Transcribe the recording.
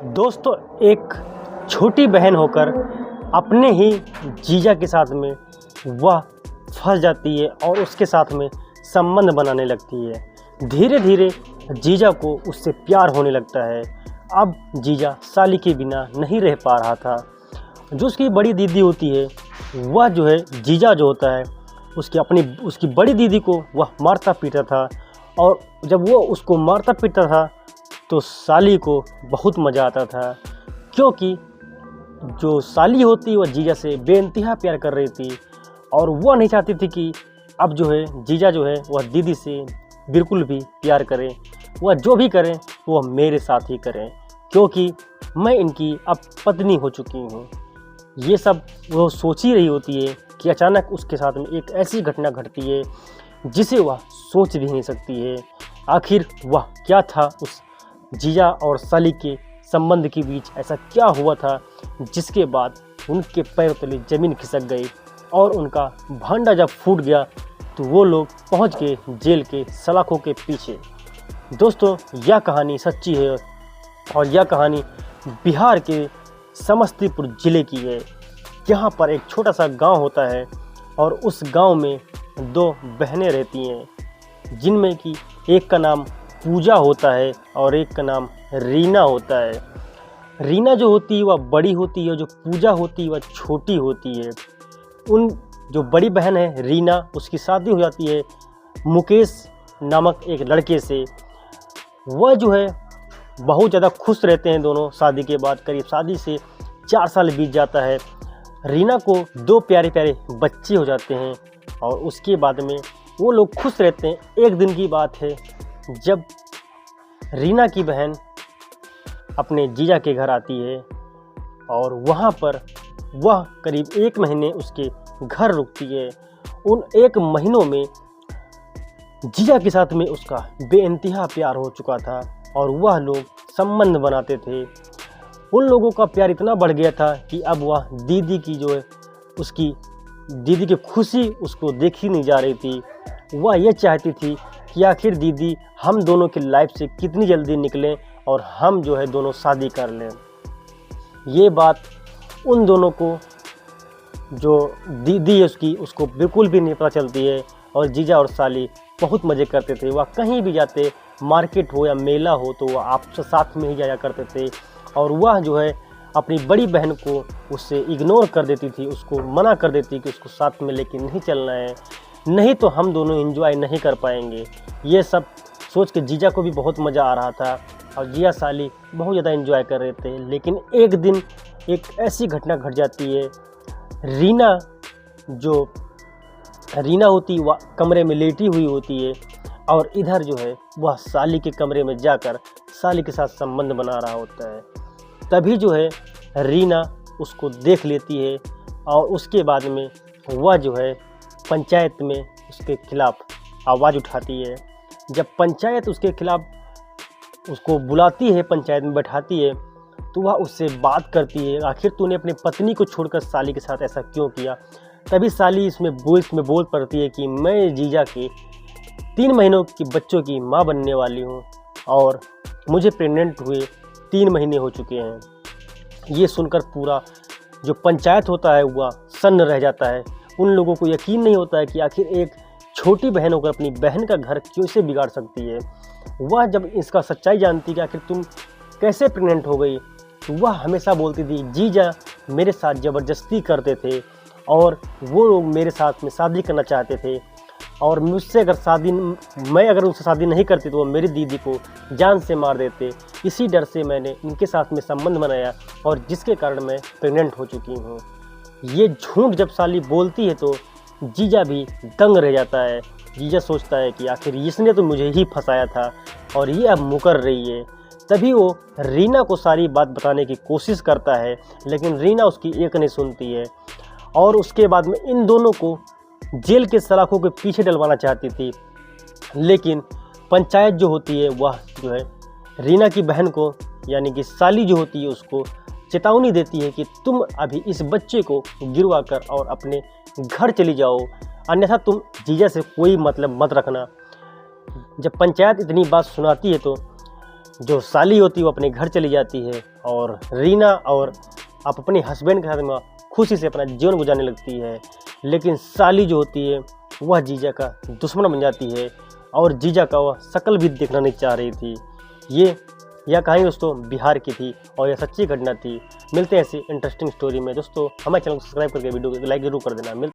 दोस्तों, एक छोटी बहन होकर अपने ही जीजा के साथ में वह फंस जाती है और उसके साथ में संबंध बनाने लगती है। धीरे धीरे जीजा को उससे प्यार होने लगता है। अब जीजा साली के बिना नहीं रह पा रहा था। जो उसकी बड़ी दीदी होती है, वह जो है जीजा जो होता है उसकी बड़ी दीदी को वह मारता पीटता था। और जब वो उसको मारता पीटता था तो साली को बहुत मज़ा आता था, क्योंकि जो साली होती वह जीजा से बेइंतहा प्यार कर रही थी और वह नहीं चाहती थी कि अब जो है जीजा जो है वह दीदी से बिल्कुल भी प्यार करें। वह जो भी करें वह मेरे साथ ही करें, क्योंकि मैं इनकी अब पत्नी हो चुकी हूँ। ये सब वो सोच ही रही होती है कि अचानक उसके साथ में एक ऐसी घटना घटती है जिसे वह सोच भी नहीं सकती है। आखिर वह क्या था, उस जीजा और साली के संबंध के बीच ऐसा क्या हुआ था जिसके बाद उनके पैर तले ज़मीन खिसक गई और उनका भांडा जब फूट गया तो वो लोग पहुंच गए जेल के सलाखों के पीछे। दोस्तों, यह कहानी सच्ची है और यह कहानी बिहार के समस्तीपुर ज़िले की है। यहाँ पर एक छोटा सा गांव होता है और उस गांव में दो बहनें रहती हैं, जिनमें कि एक का नाम पूजा होता है और एक का नाम रीना होता है। रीना जो होती है वह बड़ी होती है, जो पूजा होती है वह छोटी होती है। उन जो बड़ी बहन है रीना, उसकी शादी हो जाती है मुकेश नामक एक लड़के से। वह जो है बहुत ज़्यादा खुश रहते हैं दोनों। शादी के बाद करीब शादी से 4 साल बीत जाता है। रीना को 2 प्यारे प्यारे बच्चे हो जाते हैं और उसके बाद में वो लोग खुश रहते हैं। एक दिन की बात है जब रीना की बहन अपने जीजा के घर आती है और वहाँ पर वह करीब 1 महीने उसके घर रुकती है। उन 1 महीनों में जीजा के साथ में उसका बेइंतहा प्यार हो चुका था और वह लोग संबंध बनाते थे। उन लोगों का प्यार इतना बढ़ गया था कि अब वह दीदी की जो है उसकी दीदी की खुशी उसको देखी नहीं जा रही थी। वह ये चाहती थी कि आखिर दीदी हम दोनों की लाइफ से कितनी जल्दी निकलें और हम जो है दोनों शादी कर लें। ये बात उन दोनों को जो दीदी है उसको बिल्कुल भी नहीं पता चलती है। और जीजा और साली बहुत मज़े करते थे। वह कहीं भी जाते, मार्केट हो या मेला हो, तो वह आपसे साथ में ही जाया करते थे। और वह जो है अपनी बड़ी बहन को उससे इग्नोर कर देती थी, उसको मना कर देती कि उसको साथ में लेके नहीं चलना है, नहीं तो हम दोनों एंजॉय नहीं कर पाएंगे। ये सब सोच के जीजा को भी बहुत मज़ा आ रहा था और जीजा साली बहुत ज़्यादा एंजॉय कर रहे थे। लेकिन एक दिन एक ऐसी घटना घट जाती है। रीना होती वह कमरे में लेटी हुई होती है और इधर जो है वह साली के कमरे में जाकर साली के साथ संबंध बना रहा होता है। तभी जो है रीना उसको देख लेती है और उसके बाद में वह जो है पंचायत में उसके खिलाफ़ आवाज़ उठाती है। जब पंचायत उसके खिलाफ़ उसको बुलाती है, पंचायत में बैठाती है, तो वह उससे बात करती है, आखिर तूने अपनी पत्नी को छोड़कर साली के साथ ऐसा क्यों किया। तभी साली इसमें बोल पड़ती है कि मैं जीजा के 3 महीनों की बच्चों की माँ बनने वाली हूँ और मुझे प्रेग्नेंट हुए 3 महीने हो चुके हैं। ये सुनकर पूरा जो पंचायत होता है वह सन्न रह जाता है। उन लोगों को यकीन नहीं होता है कि आखिर एक छोटी बहन होकर अपनी बहन का घर कैसे बिगाड़ सकती है। वह जब इसका सच्चाई जानती कि आखिर तुम कैसे प्रेग्नेंट हो गई, तो वह हमेशा बोलती थी जीजा मेरे साथ ज़बरदस्ती करते थे और वो लोग मेरे साथ में शादी करना चाहते थे और मुझसे मैं अगर उनसे शादी नहीं करती तो वो मेरी दीदी को जान से मार देते। इसी डर से मैंने इनके साथ में संबंध बनाया और जिसके कारण मैं प्रेग्नेंट हो चुकी हूँ। ये झूठ जब साली बोलती है तो जीजा भी दंग रह जाता है। जीजा सोचता है कि आखिर इसने तो मुझे ही फंसाया था और ये अब मुकर रही है। तभी वो रीना को सारी बात बताने की कोशिश करता है, लेकिन रीना उसकी एक नहीं सुनती है और उसके बाद में इन दोनों को जेल के सलाखों के पीछे डलवाना चाहती थी। लेकिन पंचायत जो होती है वह जो है रीना की बहन को यानी कि साली जो होती है उसको चेतावनी देती है कि तुम अभी इस बच्चे को गिरवा कर और अपने घर चली जाओ, अन्यथा तुम जीजा से कोई मतलब मत रखना। जब पंचायत इतनी बात सुनाती है तो जो साली होती है वो अपने घर चली जाती है और रीना और आप अपने हस्बैंड के साथ में खुशी से अपना जीवन गुजारने लगती है। लेकिन साली जो होती है वह जीजा का दुश्मन बन जाती है और जीजा का वह शक्ल भी देखना नहीं चाह रही थी। यह कहानी दोस्तों बिहार की थी और यह सच्ची घटना थी। मिलते हैं ऐसी इंटरेस्टिंग स्टोरी में दोस्तों। हमारे चैनल को सब्सक्राइब करके वीडियो को लाइक जरूर कर देना।